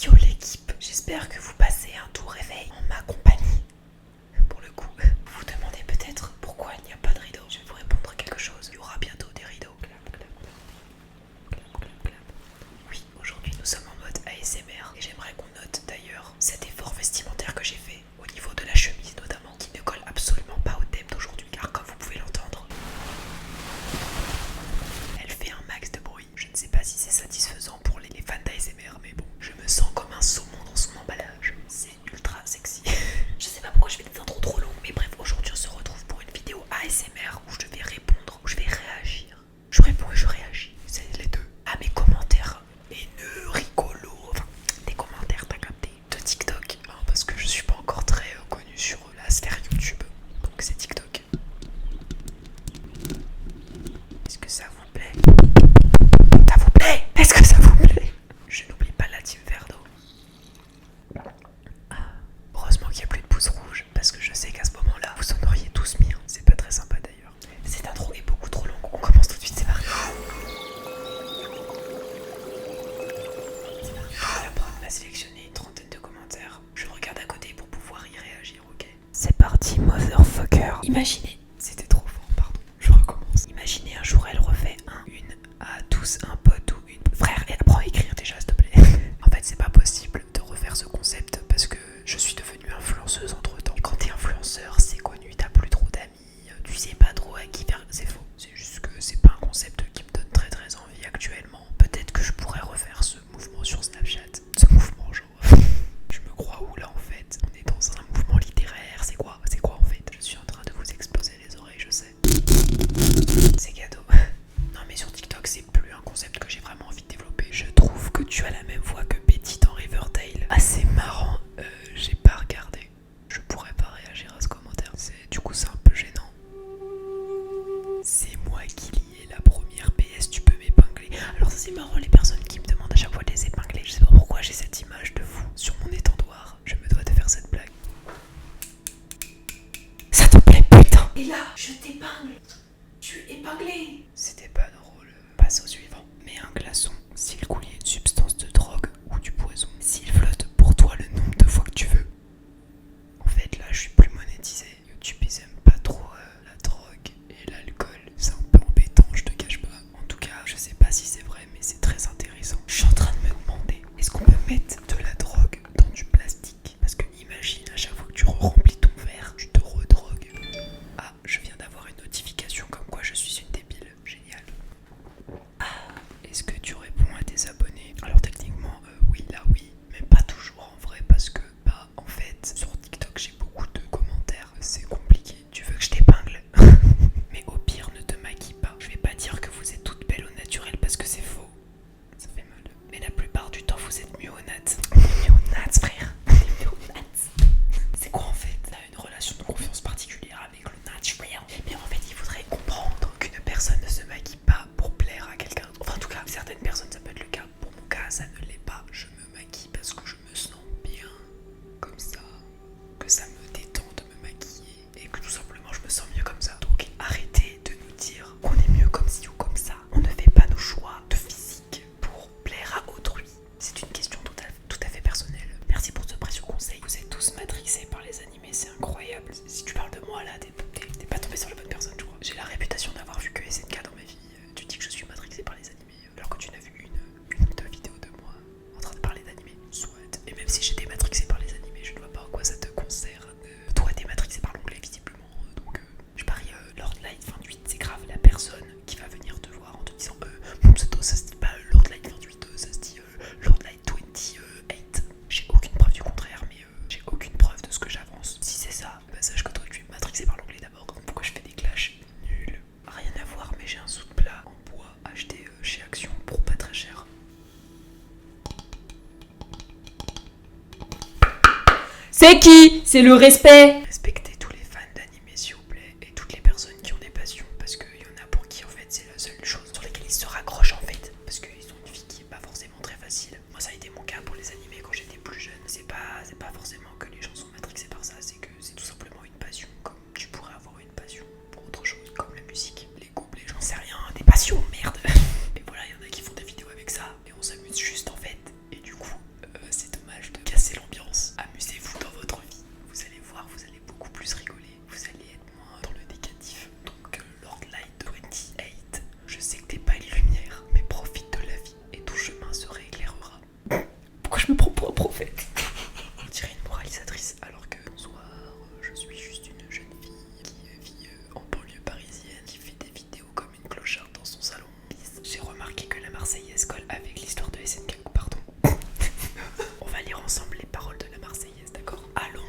Yo l'équipe, j'espère que vous passez un doux réveil en ma compagnie. Pour le coup, vous vous demandez peut-être pourquoi il n'y a pas de rideau. Je vais vous répondre à quelque chose. Il y aura bientôt des rideaux. Clap, clap, clap, clap, clap, clap. Oui, aujourd'hui nous sommes en mode ASMR et j'aimerais qu'on note d'ailleurs cet effort vestimentaire que j'ai fait au niveau de la chemise notamment, qui ne colle absolument pas au thème d'aujourd'hui car comme vous pouvez l'entendre, elle fait un max de bruit. Je ne sais pas si c'est satisfaisant pour les fans d'ASMR, mais bon, je me sens comme un saumon dans son emballage. C'est ultra sexy. Je sais pas pourquoi je fais des intros trop longues, mais bref, aujourd'hui on se retrouve pour une vidéo ASMR où je vais répondre, où je vais réagir. Je réponds et je réagis, c'est les deux. À mes commentaires haineux, rigolos, enfin des commentaires, t'as capté, de TikTok. Hein, parce que je suis pas encore très connu sur la sphère YouTube, donc c'est TikTok. Est-ce que ça vous plaît? Ça vous plaît? Est-ce que ça vous plaît? Je n'oublie pas la team verre d'eau. Heureusement qu'il n'y a plus de pouces rouges, parce que je sais qu'à ce moment-là, vous en auriez tous mis. C'est pas très sympa d'ailleurs. Cette intro est beaucoup trop longue. On commence tout de suite, c'est parti. La prod m'a sélectionné une trentaine de commentaires. Je regarde à côté pour pouvoir y réagir, ok? C'est parti, motherfucker. Imaginez, c'était trop fort, pardon. Je recommence. Imaginez un jour elle refait une à tous un pote ou une. Frère, apprends à écrire déjà, s'il te plaît. En fait, c'est pas possible de refaire ce concept parce que je suis devenue influenceuse entre temps. Quand t'es influenceur, c'est connu, t'as plus trop d'amis, tu sais pas trop à qui faire. C'est faux. C'est juste que c'est pas un concept qui me donne très très envie actuellement. Peut-être que je pourrais refaire ce mouvement sur Snapchat. Ce mouvement, genre. Je me crois où là en fait? On est dans un mouvement littéraire. C'est quoi? C'est quoi en fait? Je suis en train de vous exploser les oreilles, je sais. C'est cadeau. Non mais sur TikTok c'est plus un concept que j'ai vraiment envie de développer. Je trouve que tu as la même voix que Betty dans Riverdale. Assez marrant, j'ai pas regardé. Je pourrais pas réagir à ce commentaire. Du coup c'est un peu gênant. C'est moi qui liais la première PS, tu peux m'épingler. Alors ça c'est marrant les personnes qui me demandent à chaque fois de les épingler. Je sais pas pourquoi j'ai cette image de vous sur mon étendoir. Je me dois de faire cette blague. Ça te plaît putain? Et là, je t'épingle. Tu es épinglé. C'était pas drôle. Passe au suivant. Mets un glaçon s'il coule une substance de drogue ou du poison. S'il flotte pour toi le nombre de fois que tu veux. En fait là je suis plus monétisé. YouTube ils aiment pas trop la drogue et l'alcool. C'est un peu embêtant, je te cache pas. En tout cas je sais pas si c'est vrai mais c'est très intéressant. Je suis en train de me demander, est-ce qu'on peut mettre de la drogue dans du plastique? Parce que imagine à chaque fois que tu remplis ton verre, tu te redrogues. Ah, je viens d'avoir une notification comme quoi je suis une débile. Génial. Ah, est-ce que tu réponds à tes abonnés? Alors techniquement, oui, là oui, mais pas toujours en vrai parce que, bah, en fait, sur TikTok j'ai beaucoup de commentaires, c'est compliqué. Tu veux que je t'épingle? Mais au pire, ne te maquille pas. Je vais pas dire que vous êtes toutes belles au naturel parce que c'est faux. Ça fait mal. Mais la plupart du temps, vous êtes mieux au nat. Mieux au nat, frère. Mieux au nat. C'est quoi en fait? T'as une relation de confiance particulière avec le naturel. Mais en fait, il faudrait comprendre qu'une personne ne se maquille pas pour plaire à quelqu'un. Enfin, en tout cas, certaines personnes, ça peut être le cas. Pour mon cas, ça ne l'est pas. Je me maquille parce que je me sens bien comme ça. Que ça me détend de me maquiller. Et que tout simplement, je me sens mieux comme ça. Donc, arrêtez de nous dire qu'on est mieux comme ci ou comme ça. On ne fait pas nos choix de physique pour plaire à autrui. C'est une question tout à fait personnelle. Merci pour ce précieux conseil. Vous êtes tous matrixés par les animés, c'est incroyable. Si tu parles de moi là, t'es pas tombé sur la bonne personne, je crois. J'ai la réputation d'avoir vu que SNK dans ma vie. Tu dis que je suis matrixé par les animés, alors que tu n'as vu une ou deux vidéos de moi en train de parler d'animés. Soit. Et même si j'étais matrixé par les animés, je ne vois pas en quoi ça te concerne. Toi, t'es matrixé par l'onglet, visiblement. Donc, je parie Lord Light 28, c'est grave la personne qui va venir te voir en te disant mon pseudo, ça se dit pas Lord Light 28, ça se dit Lord Light 28. J'ai aucune preuve du contraire, mais j'ai aucune preuve de ce que j'avance. Si c'est ça, bah sache que toi tu es matrixé par l'onglet d'abord. Pourquoi je fais des clashs nuls? Rien à voir, mais j'ai un soude plat en bois acheté chez Action pour pas très cher. C'est qui? C'est le respect. Respectez tous les fans d'animé s'il vous plaît et toutes les personnes qui ont des passions parce qu'il y en a pour qui en fait c'est la seule chose sur laquelle ils se raccrochent en fait parce qu'ils ont une vie qui est pas forcément très facile. Moi ça a été mon cas pour les animés quand j'étais plus jeune. C'est pas forcément que les gens sont matrixés par ça, c'est que c'est tout simplement une passion comme tu pourrais avoir une passion pour autre chose comme la musique, les couples, j'en sais rien, des passions, merde. Et voilà, il y en a qui font des vidéos avec ça et on s'amuse juste en fait et du coup c'est Pourquoi je me prends pour un prophète? On dirait une moralisatrice alors que bonsoir, je suis juste une jeune fille qui vit en banlieue parisienne, qui fait des vidéos comme une clocharde dans son salon. J'ai remarqué que la Marseillaise colle avec l'histoire de SNK. Pardon. On va lire ensemble les paroles de la Marseillaise, d'accord? Allons,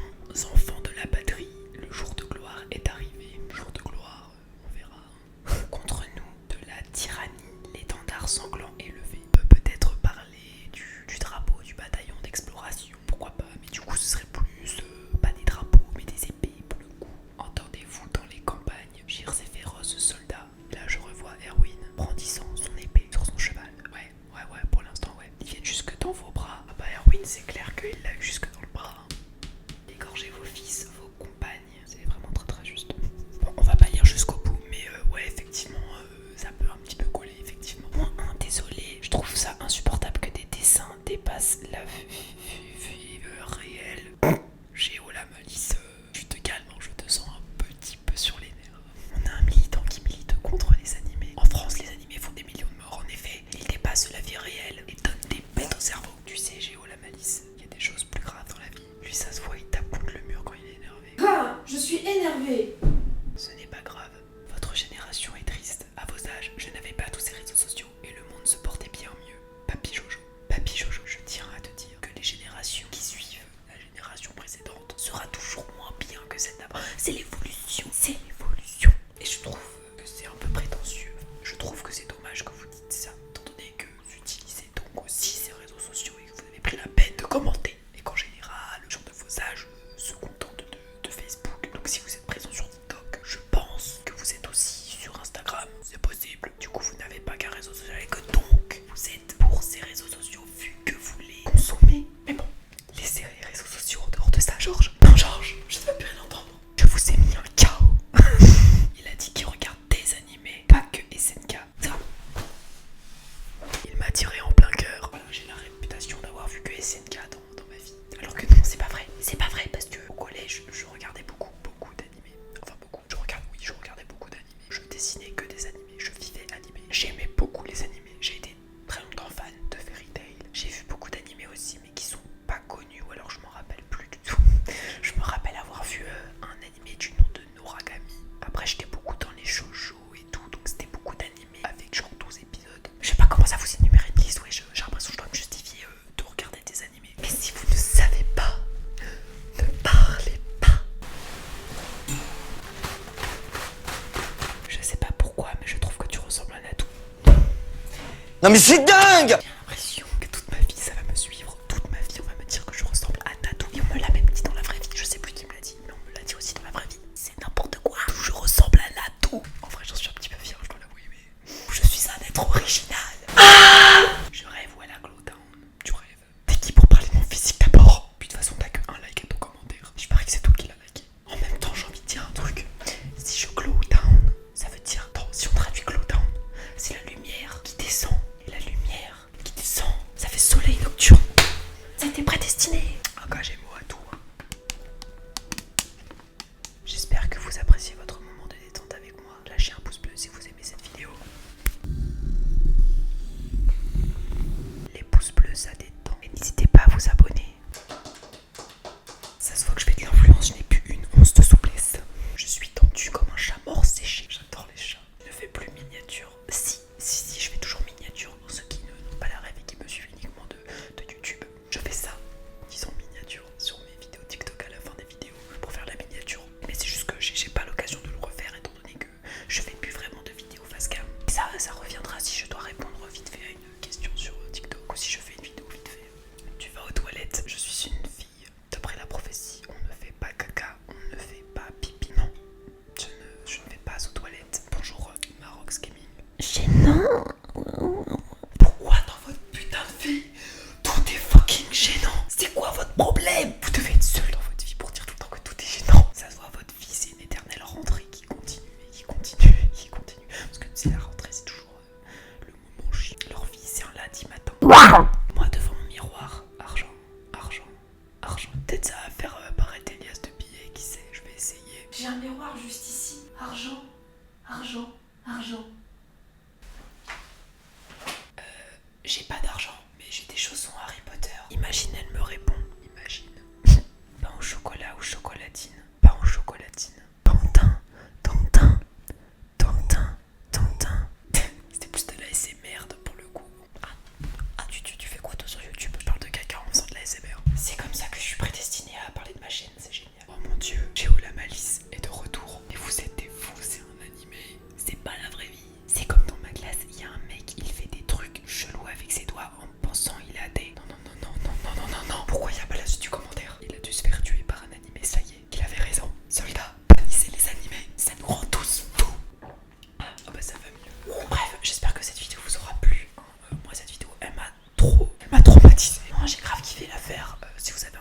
enfants de la patrie, le jour de gloire est arrivé. Jour de gloire, on verra. Contre nous, de la tyrannie, l'étendard sanglant élevé. On peut peut-être parler du drapeau du bataillon d'exploration. Pourquoi pas, mais du coup ce serait plus pas des drapeaux, mais des épées pour le coup. Entendez-vous dans les campagnes, gires et féroces soldats. Là je revois Erwin brandissant son épée sur son cheval. Ouais, pour l'instant ouais. Ils viennent jusque dans vos bras. Ah bah Erwin c'est clair qu'il l'a eu jusque dans le bras. Égorgez vos fils, vos compagnes. C'est vraiment très juste. Bon, on va pas lire jusqu'au bout, mais ouais, effectivement, ça peut un petit peu coller, effectivement. Point 1, désolé, je trouve ça insupportable que des dessins dépassent la vie réelle. Géo la malice, tu te calmes, je te sens un petit peu sur les nerfs. On a un militant qui milite contre les animés. En France, les animés font des millions de morts, en effet. Ils dépassent la vie réelle et donnent des bêtes au cerveau. Tu sais, Géo la malice, il y a des choses plus graves dans la vie. Lui, ça se voit, il tape contre le mur quand il est énervé. Ah, je suis énervée. Ce n'est pas grave. Votre génération est triste. À vos âges, je n'avais pas tous ces réseaux sociaux et le monde se portait bien mieux. Papy Jojo, je tiens à te dire que les générations qui suivent la génération précédente sera toujours moins bien que celle d'avant. C'est l'évolution. Et je trouve que c'est un peu prétentieux. Je trouve que c'est dommage que vous dites ça, étant donné que vous utilisez donc aussi ces réseaux sociaux et que vous avez pris la peine de commenter. Et qu'en général, les gens de vos âges se contentent de Facebook. Donc si vous êtes présent sur TikTok, je pense que vous êtes aussi sur Instagram. C'est possible. Du coup, vous n'avez pas qu'un réseau social et que donc vous êtes pour ces réseaux sociaux vu que vous les consommez. Mais bon, laissez les réseaux sociaux en dehors de ça, Georges. Non, Georges, je ne veux plus rien entendre. Je vous ai mis un chaos. Il a dit qu'il regarde des animés, pas que SNK. Ça. Il m'a tiré en plein cœur. Voilà, j'ai la réputation d'avoir vu que SNK dans ma vie. Alors que non, c'est pas vrai. C'est pas vrai parce que au collège, je regardais beaucoup d'animés. Enfin beaucoup. Je regardais beaucoup d'animés. Je dessinais que des animés. Je vivais animé. J'aimais beaucoup les animés. J'ai été très longtemps fan de Fairy Tail. J'ai vu beaucoup d'animés aussi, mais qui sont pas connus ou alors je m'en rappelle plus du tout. Je me rappelle avoir vu un animé du nom de Noragami. Après, j'étais beaucoup dans les shoujo et tout, donc c'était beaucoup d'animés avec genre 12 épisodes. Je sais pas comment ça vous énumérer une liste, ouais, j'ai l'impression que je dois me justifier de regarder des animés. Mais si vous ne savez pas, ne parlez pas. Je sais pas pourquoi, mais je trouve que tu ressembles à Natou. Non mais c'est dingue! J'ai l'impression que toute ma vie ça va me suivre. Toute ma vie on va me dire que je ressemble à Natou. Et on me l'a même dit dans la vraie vie. Je sais plus qui me l'a dit, mais on me l'a dit aussi dans la vraie vie. C'est n'importe quoi. Je ressemble à Natou. En vrai j'en suis un petit peu fier, je dois l'avouer, mais je suis un être original. Je rêve ou à la Glowtown. Tu rêves? T'es qui pour parler de mon physique d'abord? Puis de toute façon t'as que un like à ton commentaire. Je parie que c'est toi qui l'as liké. En même temps j'ai envie de dire un truc. Si je Glowtown, ça veut dire, attends, si on traduit Glowtown, c'est la lumière qui descend. Et la lumière qui descend, ça fait soleil nocturne. Ça a été prédestiné. Engagez-moi à tout. J'espère que vous appréciez votre moment de détente avec moi. Lâchez un pouce bleu si vous aimez cette vidéo. Les pouces bleus ça détend. Et n'hésitez pas à vous abonner. Ça se voit que je fais de l'influence, je n'ai plus une once de souplesse. Je suis tendu comme un chat mort séché. J'adore les chats. Je ne fais plus miniature. Si, je fais toujours miniature. Pour ceux qui n'ont pas la rêve et qui me suivent uniquement de YouTube, je fais ça. Disons miniature. si vous avez